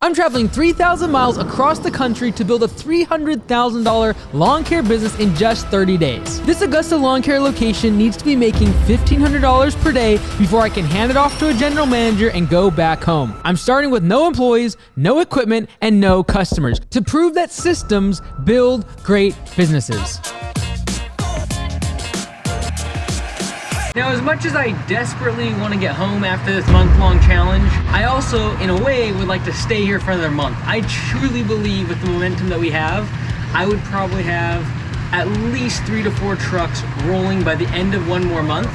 I'm traveling 3,000 miles across the country to build a $300,000 lawn care business in just 30 days. This Augusta lawn care location needs to be making $1,500 per day before I can hand it off to a general manager and go back home. I'm starting with no employees, no equipment, and no customers to prove that systems build great businesses. Now, as much as I desperately want to get home after this month-long challenge, I also, in a way, would like to stay here for another month. I truly believe with the momentum that we have, I would probably have at least 3 to 4 trucks rolling by the end of one more month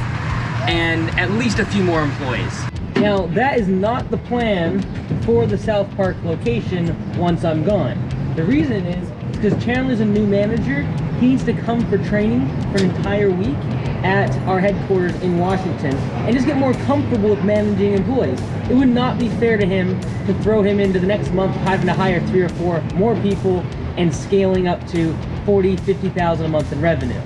and at least a few more employees. Now, that is not the plan for the South Park location once I'm gone. The reason is because Chandler's a new manager. He needs to come for training for an entire week at our headquarters in Washington and just get more comfortable with managing employees. It would not be fair to him to throw him into the next month having to hire 3 or 4 more people and scaling up to 40, 50,000 a month in revenue.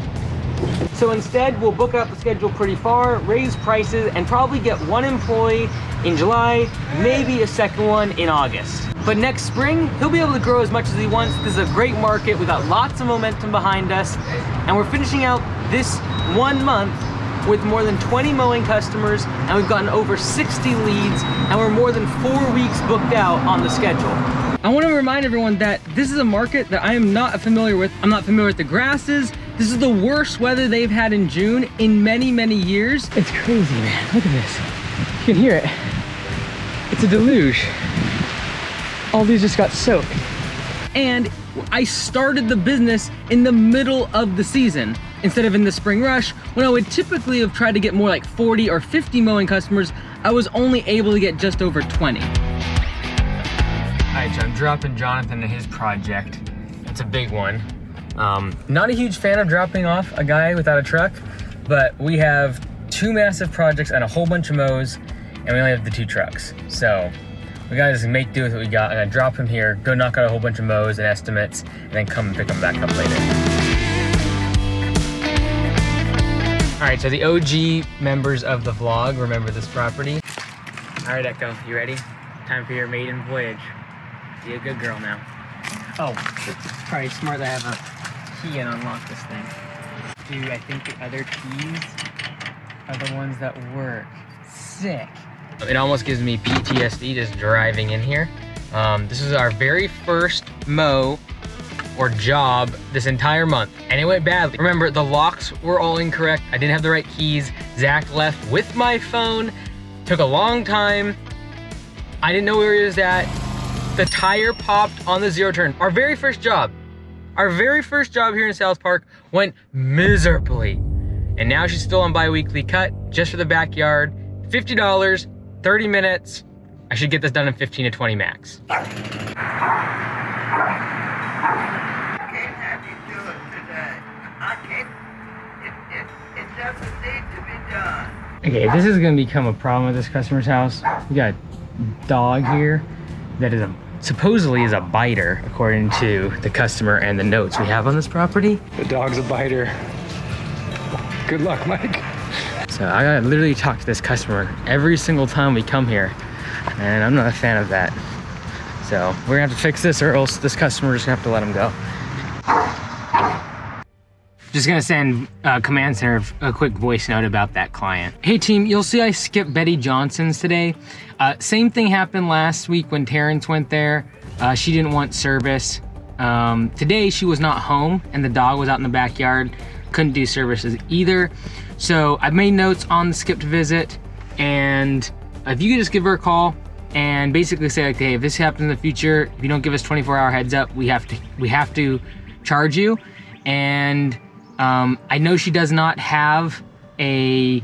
So instead, we'll book out the schedule pretty far, raise prices, and probably get 1 employee in July, maybe a second one in August. But next spring, he'll be able to grow as much as he wants. This is a great market. We've got lots of momentum behind us, and we're finishing out this 1 month with more than 20 mowing customers, and we've gotten over 60 leads, and we're more than 4 weeks booked out on the schedule. I want to remind everyone that this is a market that I am not familiar with. I'm not familiar with the grasses. This is the worst weather they've had in June in many, many years. It's crazy, man. Look at this. You can hear it. It's a deluge. All these just got soaked. And I started the business in the middle of the season instead of in the spring rush, when I would typically have tried to get more like 40 or 50 mowing customers. I was only able to get just over 20. All right, so I'm dropping Jonathan to his project. It's a big one. Not a huge fan of dropping off a guy without a truck, but we have 2 massive projects and a whole bunch of mows, and we only have the 2 trucks. So we gotta just make do with what we got. I'm gonna drop him here, go knock out a whole bunch of mows and estimates, and then come and pick him back up later. All right, so the OG members of the vlog remember this property. All right, Echo, you ready? Time for your maiden voyage. Be a good girl now. Oh, it's probably smart that I have a key and unlock this thing. Dude, I think the other keys are the ones that work. Sick. It almost gives me PTSD just driving in here. This is our very first mow or job this entire month, and it went badly. Remember, the locks were all incorrect. I didn't have the right keys. Zach left with my phone. Took a long time. I didn't know where he was at. The tire popped on the 0 turn. Our very first job here in South Park went miserably. And now she's still on bi-weekly cut just for the backyard. $50, 30 minutes. I should get this done in 15 to 20 max. Okay, this is gonna become a problem at this customer's house. We got a dog here that is supposedly is a biter, according to the customer and the notes we have on this property. The dog's a biter. Good luck, Mike. So I gotta literally talk to this customer every single time we come here, and I'm not a fan of that. So we're gonna have to fix this, or else this customer is gonna have to let him go. Just gonna send Command Center a quick voice note about that client. Hey team, you'll see I skipped Betty Johnson's today. Same thing happened last week when Terrence went there. She didn't want service. Today she was not home and the dog was out in the backyard. Couldn't do services either. So I've made notes on the skipped visit, and if you could just give her a call and basically say like, hey, if this happens in the future, if you don't give us 24-hour heads up, we have to charge you. And I know she does not have a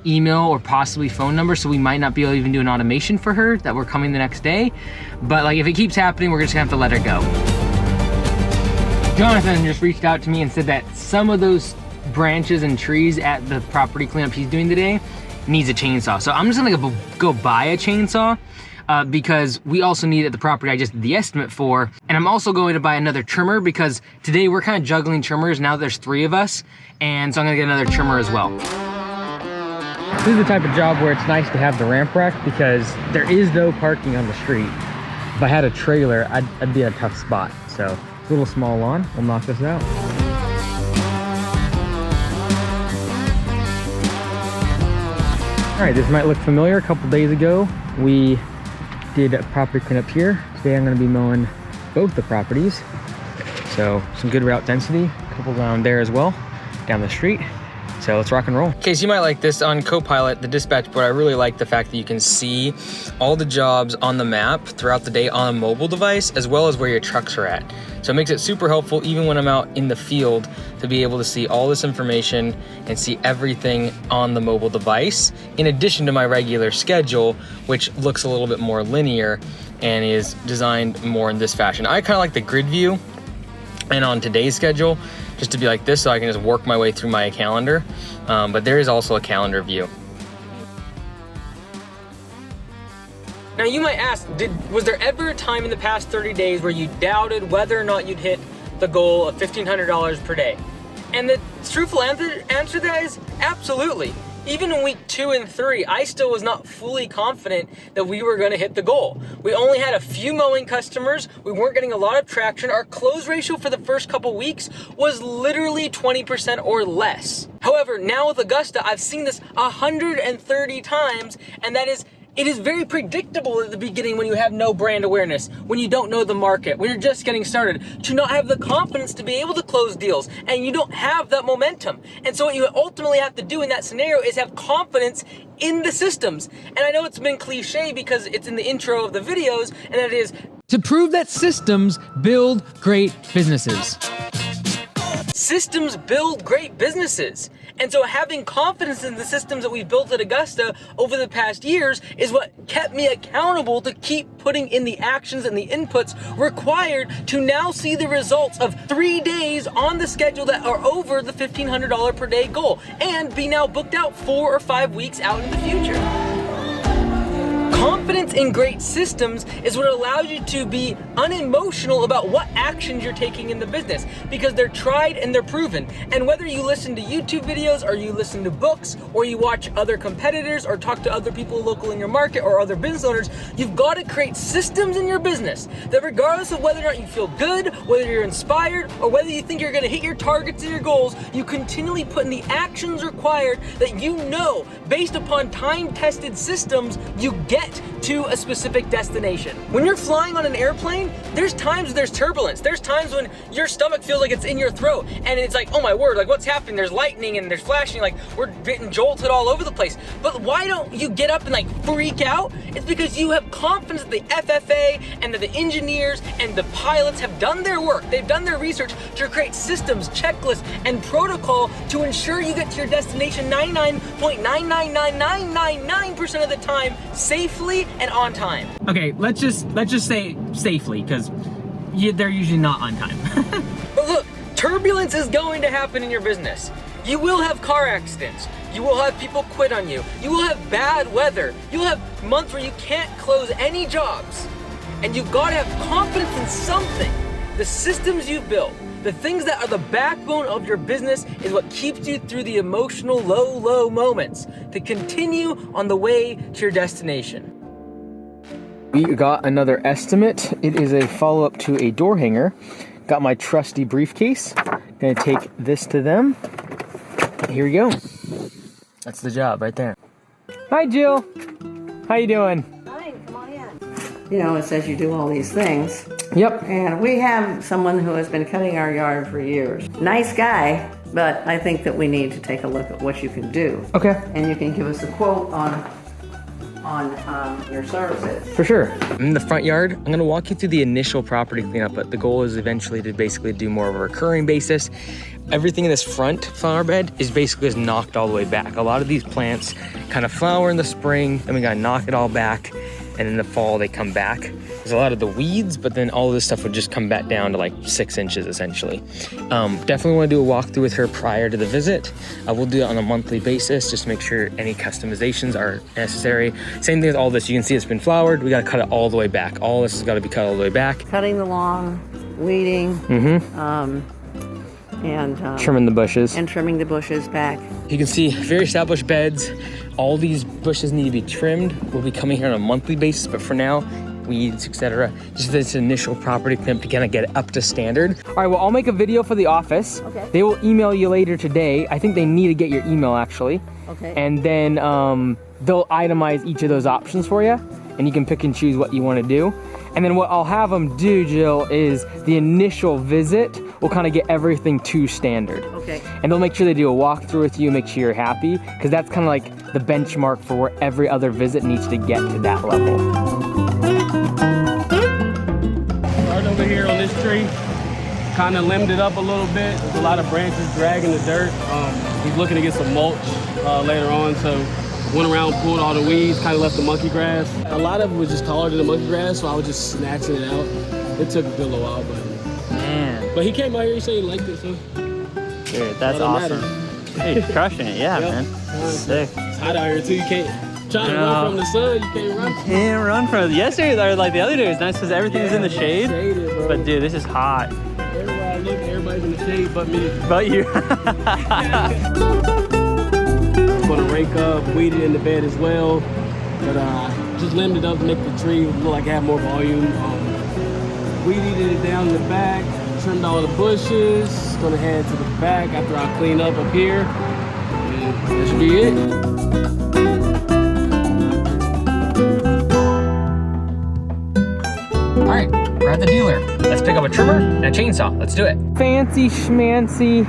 email or possibly phone number, so we might not be able to even do an automation for her that we're coming the next day. But like, if it keeps happening, we're just gonna have to let her go. Jonathan just reached out to me and said that some of those branches and trees at the property cleanup he's doing today needs a chainsaw. So I'm just gonna go buy a chainsaw because we also need at the property I just did the estimate for. And I'm also going to buy another trimmer because today we're kind of juggling trimmers. Now there's 3 of us. And so I'm gonna get another trimmer as well. This is the type of job where it's nice to have the ramp rack because there is no parking on the street. If I had a trailer, I'd be in a tough spot. So it's a little small lawn. We'll knock this out. All right, this might look familiar. A couple days ago, we did a property cleanup here. Today I'm gonna be mowing both the properties. So some good route density, a couple around there as well, down the street. So let's rock and roll. Okay, so you might like this on Copilot, the dispatch board. I really like the fact that you can see all the jobs on the map throughout the day on a mobile device, as well as where your trucks are at. So it makes it super helpful, even when I'm out in the field, to be able to see all this information and see everything on the mobile device, in addition to my regular schedule, which looks a little bit more linear and is designed more in this fashion. I kind of like the grid view, and on today's schedule, just to be like this, so I can just work my way through my calendar. But there is also a calendar view. Now you might ask, was there ever a time in the past 30 days where you doubted whether or not you'd hit the goal of $1,500 per day? And the truthful answer to that is absolutely. Even in week 2 and 3, I still was not fully confident that we were gonna hit the goal. We only had a few mowing customers. We weren't getting a lot of traction. Our close ratio for the first couple weeks was literally 20% or less. However, now with Augusta, I've seen this 130 times, and it is very predictable at the beginning when you have no brand awareness, when you don't know the market, when you're just getting started, to not have the confidence to be able to close deals, and you don't have that momentum. And so what you ultimately have to do in that scenario is have confidence in the systems. And I know it's been cliche because it's in the intro of the videos, and that is to prove that systems build great businesses. Systems build great businesses. And so having confidence in the systems that we've built at Augusta over the past years is what kept me accountable to keep putting in the actions and the inputs required to now see the results of 3 days on the schedule that are over the $1,500 per day goal, and be now booked out 4 or 5 weeks out in the future. Confidence in great systems is what allows you to be unemotional about what actions you're taking in the business, because they're tried and they're proven. And whether you listen to YouTube videos, or you listen to books, or you watch other competitors, or talk to other people local in your market, or other business owners, you've got to create systems in your business that, regardless of whether or not you feel good, whether you're inspired, or whether you think you're going to hit your targets and your goals, you continually put in the actions required that you know, based upon time-tested systems, you get to a specific destination. When you're flying on an airplane, there's times there's turbulence. There's times when your stomach feels like it's in your throat, and it's like, oh my word, like what's happening? There's lightning and there's flashing, like we're getting jolted all over the place. But why don't you get up and like freak out? It's because you have confidence that the FFA and that the engineers and the pilots have done their work. They've done their research to create systems, checklists, and protocol to ensure you get to your destination 99.99999% of the time safely and on time. Okay, let's just say safely, because they're usually not on time. But look, turbulence is going to happen in your business. You will have car accidents. You will have people quit on you. You will have bad weather. You'll have months where you can't close any jobs. And you've got to have confidence in something. The systems you've built, the things that are the backbone of your business, is what keeps you through the emotional low moments to continue on the way to your destination. We got another estimate. It is a follow-up to a door hanger. Got my trusty briefcase. Gonna take this to them. Here we go. That's the job right there. Hi, Jill. How you doing? Fine, come on in. You know, it says you do all these things. Yep. And we have someone who has been cutting our yard for years. Nice guy, but I think that we need to take a look at what you can do. Okay. And you can give us a quote on your services. For sure. In the front yard, I'm gonna walk you through the initial property cleanup, but the goal is eventually to basically do more of a recurring basis. Everything in this front flower bed is basically just knocked all the way back. A lot of these plants kind of flower in the spring, and we gotta knock it all back, and in the fall they come back. There's a lot of the weeds, but then all of this stuff would just come back down to like 6 inches essentially. Definitely want to do a walkthrough with her prior to the visit. We'll do it on a monthly basis just to make sure any customizations are necessary. Same thing with all this. You can see it's been flowered. We got to cut it all the way back. All this has got to be cut all the way back. Cutting the lawn, weeding, and trimming the bushes. And trimming the bushes back. You can see very established beds. All these bushes need to be trimmed. We'll be coming here on a monthly basis, but for now, weeds, etc. Just this initial property cleanup to kind of get it up to standard. All right, well, I'll make a video for the office. Okay. They will email you later today. I think they need to get your email actually. Okay. And then they'll itemize each of those options for you, and you can pick and choose what you want to do. And then what I'll have them do, Jill, is the initial visit will kind of get everything to standard. Okay. And they'll make sure they do a walkthrough with you, make sure you're happy, because that's kind of like the benchmark for where every other visit needs to get to that level. Right over here on this tree, kind of limbed it up a little bit. There's a lot of branches dragging the dirt. He's looking to get some mulch later on, so went around, pulled all the weeds, kind of left the monkey grass. A lot of it was just taller than the monkey grass, so I was just snatching it out. It took a good little while, but he came out here, he said he liked it, so. Dude, that's awesome. Hey, you're crushing it, yeah, Yep. man. Sick. It's hot out here too, you can't, trying to run from the sun, you can't run. Can't run from it. Yesterday, or like the other day, was nice because everything was in the shade. Shaded, bro. But dude, this is hot. Everywhere I look, everybody's in the shade but me. But you. Gonna rake up, weed it in the bed as well, but just limbed it up to make the tree look like it had more volume. Weeded it down in the back, trimmed all the bushes. Gonna head to the back after I clean up here, and that should be it. All right, we're at the dealer. Let's pick up a trimmer and a chainsaw. Let's do it. Fancy schmancy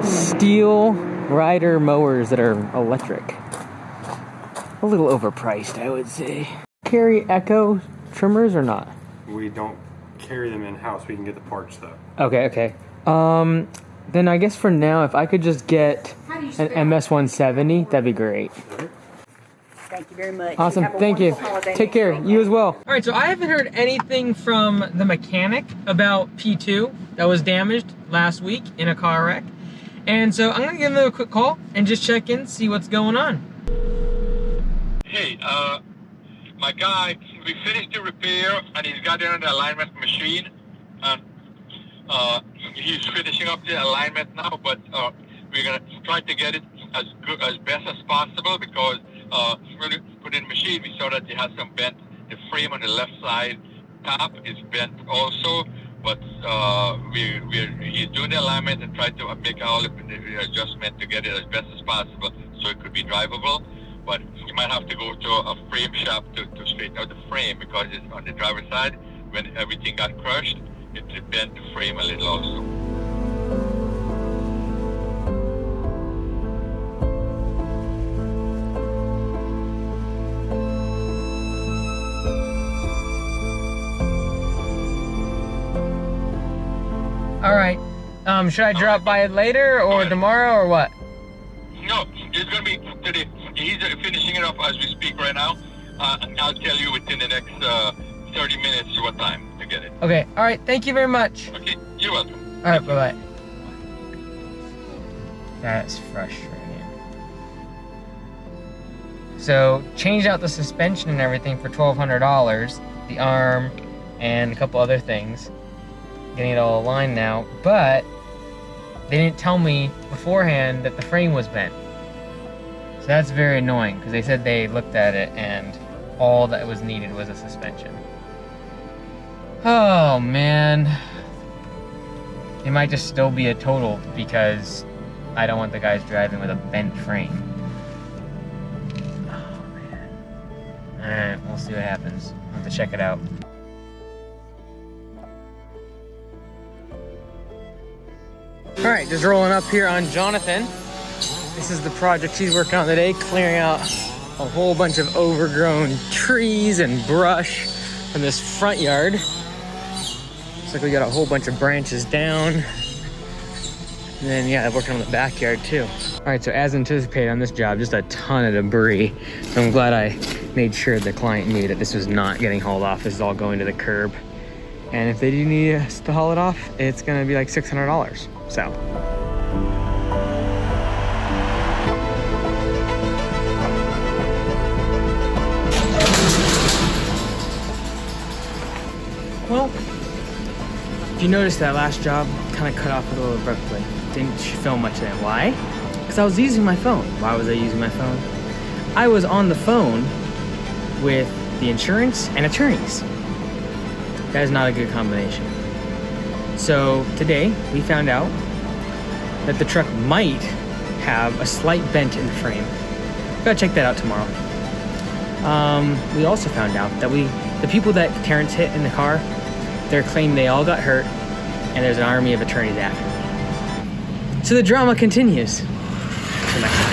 steel rider mowers that are electric. A little overpriced, I would say. Carry Echo trimmers or not? We don't carry them in-house. We can get the parts though. Okay. Then I guess for now, if I could just get an MS-170, that'd be great. Thank you very much. Awesome, Have a thank you. wonderful holiday. Take care, you as well. All right, so I haven't heard anything from the mechanic about P2 that was damaged last week in a car wreck. And so I'm gonna give them a quick call and just check in, see what's going on. Hey, my guy, we finished the repair and he's got it on the alignment machine, and he's finishing up the alignment now, but we're gonna try to get it as good, as best as possible, because when we put in the machine, we saw that it has some bent. The frame on the left side top is bent also, but he's doing the alignment and trying to make all the adjustment to get it as best as possible so it could be drivable. But you might have to go to a frame shop to straighten out the frame, because it's on the driver's side. When everything got crushed, it bent the frame a little also. All right, should I drop by later or tomorrow or what? No, it's gonna be today. He's finishing it up as we speak right now. And I'll tell you within the next 30 minutes what time to get it. Okay, all right, thank you very much. Okay, you're welcome. All right, bye-bye. That's frustrating. So, changed out the suspension and everything for $1,200, the arm, and a couple other things. Getting it all aligned now, but they didn't tell me beforehand that the frame was bent. So that's very annoying, because they said they looked at it and all that was needed was a suspension. Oh man. It might just still be a total, because I don't want the guys driving with a bent frame. Oh man. Alright, we'll see what happens. I'll have to check it out. All right, just rolling up here on Jonathan. This is the project he's working on today, clearing out a whole bunch of overgrown trees and brush from this front yard. Looks like we got a whole bunch of branches down. And then, yeah, working on the backyard too. All right, so as anticipated on this job, just a ton of debris. So I'm glad I made sure the client knew that this was not getting hauled off. This is all going to the curb. And if they do need us to haul it off, it's gonna be like $600. So. Well, if you noticed that last job kind of cut off a little abruptly. Didn't film much of it. Why? Because I was using my phone. Why was I using my phone? I was on the phone with the insurance, and attorneys. That is not a good combination. So today we found out that the truck might have a slight bent in the frame. Gotta check that out tomorrow. We also found out that the people that Terrence hit in the car, they're claiming they all got hurt, and there's an army of attorneys after them. So the drama continues. Till next time.